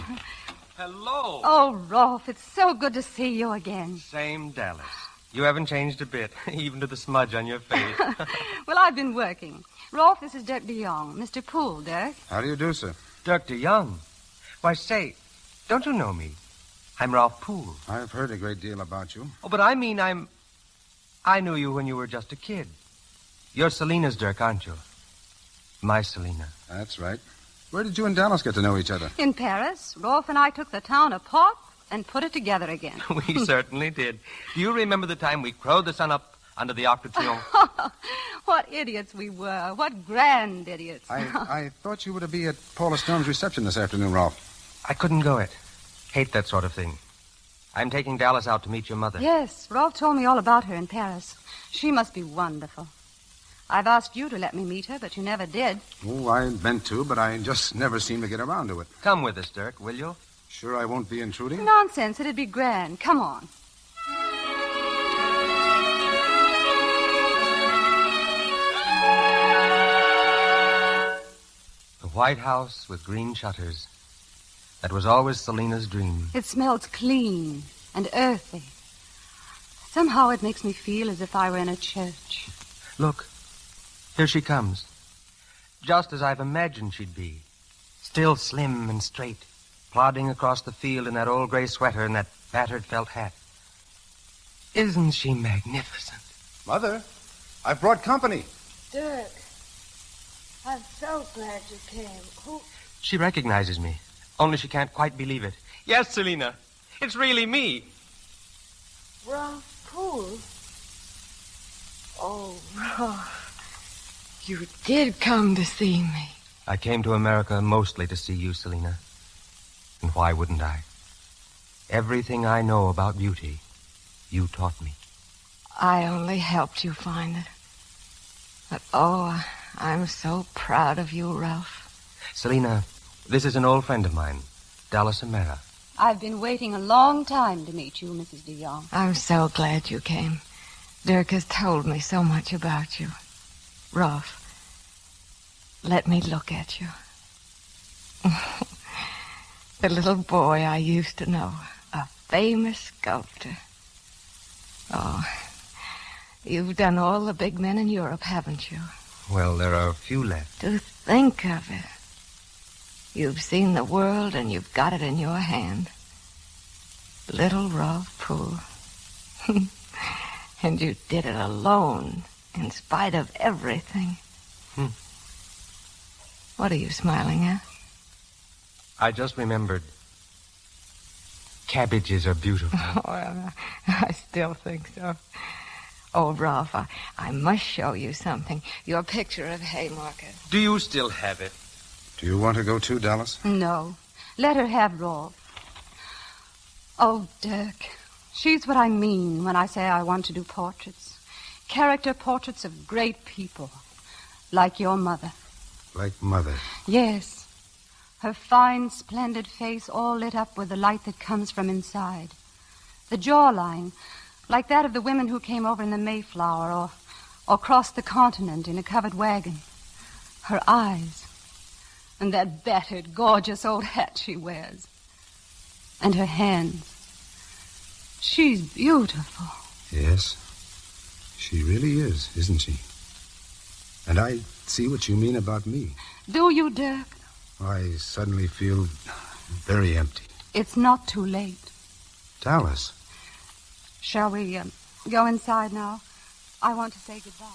Hello. Oh, Rolf, it's so good to see you again. Same, Dallas. You haven't changed a bit, even to the smudge on your face. Well, I've been working. Rolf, this is Dirk DeYoung. Mr. Poole, Dirk. How do you do, sir? Dirk DeYoung. Why, say, don't you know me? I'm Ralph Poole. I've heard a great deal about you. Oh, but I mean I knew you when you were just a kid. You're Selina's Dirk, aren't you? My Selina. That's right. Where did you and Dallas get to know each other? In Paris. Rolf and I took the town apart and put it together again. We certainly did. Do you remember the time we crowed the sun up under the Arc de Triomphe? What idiots we were. What grand idiots. I thought you were to be at Paula Storm's reception this afternoon, Ralph. I couldn't go it. Hate that sort of thing. I'm taking Dallas out to meet your mother. Yes, Rolf told me all about her in Paris. She must be wonderful. I've asked you to let me meet her, but you never did. Oh, I meant to, but I just never seem to get around to it. Come with us, Dirk, will you? Sure I won't be intruding? Nonsense. It'd be grand. Come on. The White House with green shutters. That was always Selina's dream. It smells clean and earthy. Somehow it makes me feel as if I were in a church. Look, here she comes. Just as I've imagined she'd be. Still slim and straight, plodding across the field in that old gray sweater and that battered felt hat. Isn't she magnificent? Mother, I've brought company. Dirk, I'm so glad you came. Who? She recognizes me, only she can't quite believe it. Yes, Selina, it's really me. Ralph Poole? Oh, Ralph, you did come to see me. I came to America mostly to see you, Selina. And why wouldn't I? Everything I know about beauty, you taught me. I only helped you find it. But, oh, I'm so proud of you, Ralph. Selina, this is an old friend of mine, Dallas O'Mara. I've been waiting a long time to meet you, Mrs. de Jong. I'm so glad you came. Dirk has told me so much about you. Ralph, let me look at you. The little boy I used to know, a famous sculptor. Oh, you've done all the big men in Europe, haven't you? Well, there are a few left. To think of it. You've seen the world and you've got it in your hand. Little Ralph Poole. And you did it alone, in spite of everything. What are you smiling at? I just remembered. Cabbages are beautiful. Oh, I still think so. Oh, Ralph, I must show you something. Your picture of Haymarket. Do you still have it? Do you want to go too, Dallas? No. Let her have Rolf. Oh, Dirk, she's what I mean when I say I want to do portraits. Character portraits of great people. Like your mother. Like Mother? Yes. Her fine, splendid face all lit up with the light that comes from inside. The jawline, like that of the women who came over in the Mayflower or crossed the continent in a covered wagon. Her eyes, and that battered, gorgeous old hat she wears. And her hands. She's beautiful. Yes, she really is, isn't she? And I see what you mean about me. Do you, Dirk? I suddenly feel very empty. It's not too late. Dallas. Shall we go inside now? I want to say goodbye.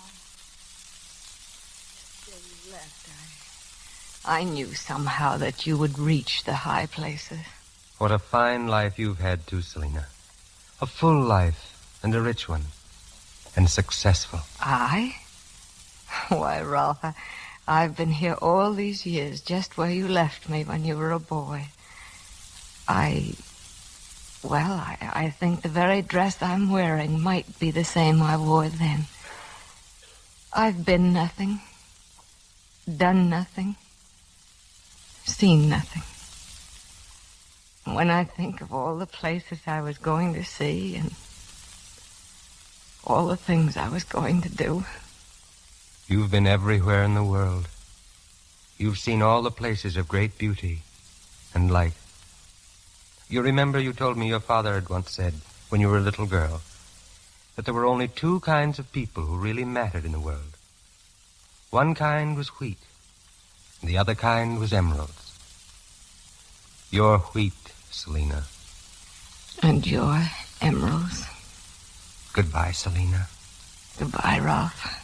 Till you left, I knew somehow that you would reach the high places. What a fine life you've had, too, Selina. A full life, and a rich one, and successful. I? Why, Ralph, I've been here all these years, just where you left me when you were a boy. I think the very dress I'm wearing might be the same I wore then. I've been nothing, done nothing, seen nothing. When I think of all the places I was going to see and all the things I was going to do. You've been everywhere in the world. You've seen all the places of great beauty and light. You remember you told me your father had once said, when you were a little girl, that there were only two kinds of people who really mattered in the world. One kind was wheat, and the other kind was emeralds. You're wheat, Selina. And you're emeralds. Goodbye, Selina. Goodbye, Ralph.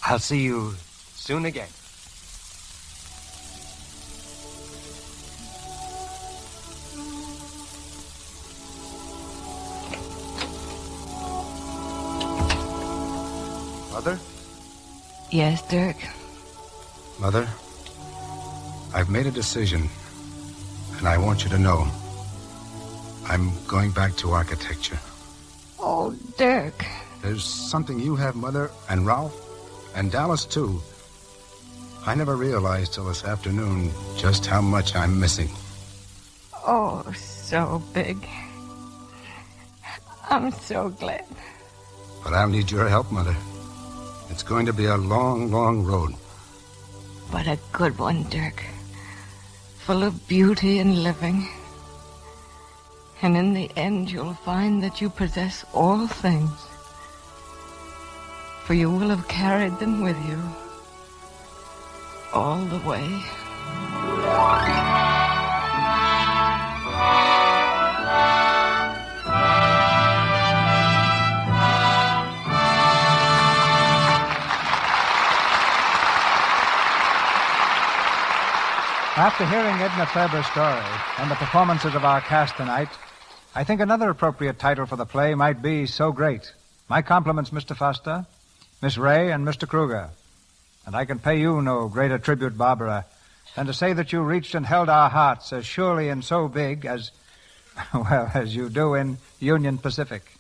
I'll see you soon again. Mother? Yes, Dirk? Mother, I've made a decision, and I want you to know. I'm going back to architecture. Oh, Dirk. There's something you have, Mother, and Ralph, and Dallas, too. I never realized till this afternoon just how much I'm missing. Oh, so big. I'm so glad. But I'll need your help, Mother. It's going to be a long, long road. But a good one, Dirk. Full of beauty and living. And in the end, you'll find that you possess all things. For you will have carried them with you all the way. After hearing Edna Ferber's story and the performances of our cast tonight, I think another appropriate title for the play might be So Great. My compliments, Mr. Foster, Miss Ray, and Mr. Kruger. And I can pay you no greater tribute, Barbara, than to say that you reached and held our hearts as surely and so big as, well, as you do in Union Pacific.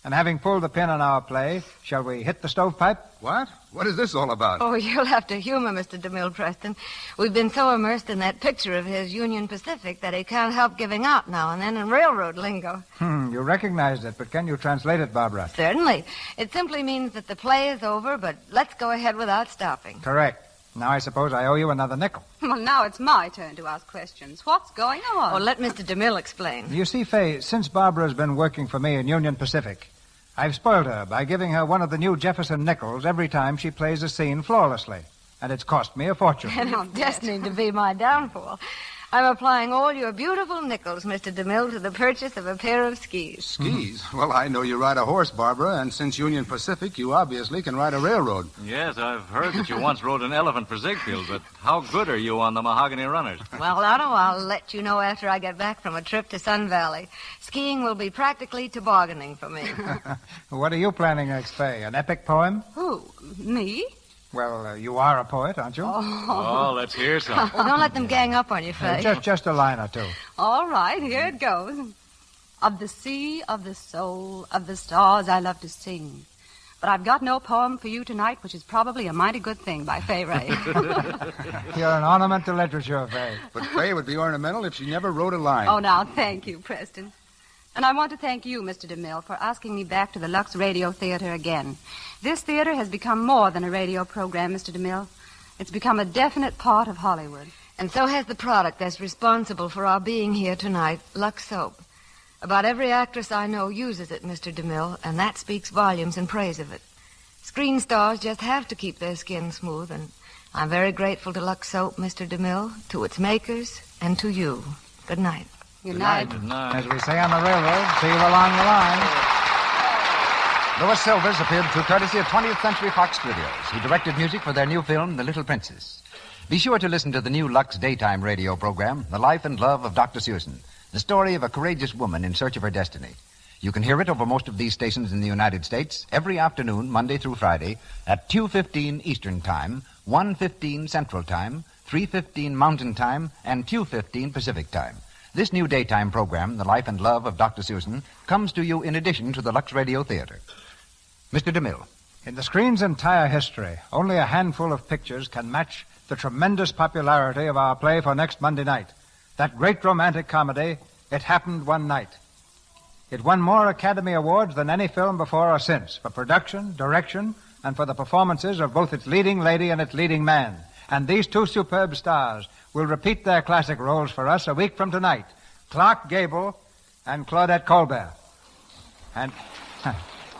And having pulled the pin on our play, shall we hit the stovepipe? What? What is this all about? Oh, you'll have to humor Mr. DeMille, Preston. We've been so immersed in that picture of his, Union Pacific, that he can't help giving out now and then in railroad lingo. You recognized it, but can you translate it, Barbara? Certainly. It simply means that the play is over, but let's go ahead without stopping. Correct. Now I suppose I owe you another nickel. Well, now it's my turn to ask questions. What's going on? Oh, let Mr. DeMille explain. You see, Fay, since Barbara's been working for me in Union Pacific, I've spoiled her by giving her one of the new Jefferson nickels every time she plays a scene flawlessly. And it's cost me a fortune. And it's destined to be my downfall. I'm applying all your beautiful nickels, Mr. DeMille, to the purchase of a pair of skis. Skis? Well, I know you ride a horse, Barbara, and since Union Pacific, you obviously can ride a railroad. Yes, I've heard that you once rode an elephant for Ziegfeld, but how good are you on the mahogany runners? Well, Otto, I'll let you know after I get back from a trip to Sun Valley. Skiing will be practically tobogganing for me. What are you planning next, Fay? An epic poem? Who? Me? Well, you are a poet, aren't you? Oh, let's hear some. Well, don't let them gang up on you, Fay. Just a line or two. All right, here it goes. Of the sea, of the soul, of the stars I love to sing. But I've got no poem for you tonight, which is probably a mighty good thing by Fay Ray. You're an ornament to literature, Fay. But Fay would be ornamental if she never wrote a line. Oh, now, thank you, Preston. And I want to thank you, Mr. DeMille, for asking me back to the Lux Radio Theater again. This theater has become more than a radio program, Mr. DeMille. It's become a definite part of Hollywood. And so has the product that's responsible for our being here tonight, Lux Soap. About every actress I know uses it, Mr. DeMille, and that speaks volumes in praise of it. Screen stars just have to keep their skin smooth, and I'm very grateful to Lux Soap, Mr. DeMille, to its makers, and to you. Good night. Good night. Good night. As we say on the railroad, see you along the line. Louis Silvers appeared through courtesy of 20th Century Fox Studios. He directed music for their new film, The Little Princess. Be sure to listen to the new Lux daytime radio program, The Life and Love of Dr. Susan, the story of a courageous woman in search of her destiny. You can hear it over most of these stations in the United States every afternoon, Monday through Friday, at 2:15 Eastern Time, 1:15 Central Time, 3:15 Mountain Time, and 2:15 Pacific Time. This new daytime program, The Life and Love of Dr. Susan, comes to you in addition to the Lux Radio Theater. Mr. DeMille. In the screen's entire history, only a handful of pictures can match the tremendous popularity of our play for next Monday night. That great romantic comedy, It Happened One Night. It won more Academy Awards than any film before or since, for production, direction, and for the performances of both its leading lady and its leading man. And these two superb stars will repeat their classic roles for us a week from tonight. Clark Gable and Claudette Colbert.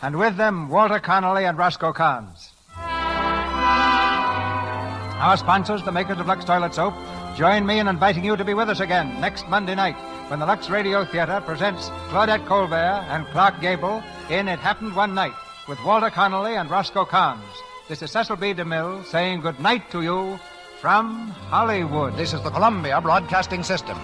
And with them, Walter Connolly and Roscoe Carnes. Our sponsors, the makers of Lux Toilet Soap, join me in inviting you to be with us again next Monday night when the Lux Radio Theater presents Claudette Colbert and Clark Gable in It Happened One Night with Walter Connolly and Roscoe Carnes. This is Cecil B. DeMille saying good night to you from Hollywood. This is the Columbia Broadcasting System.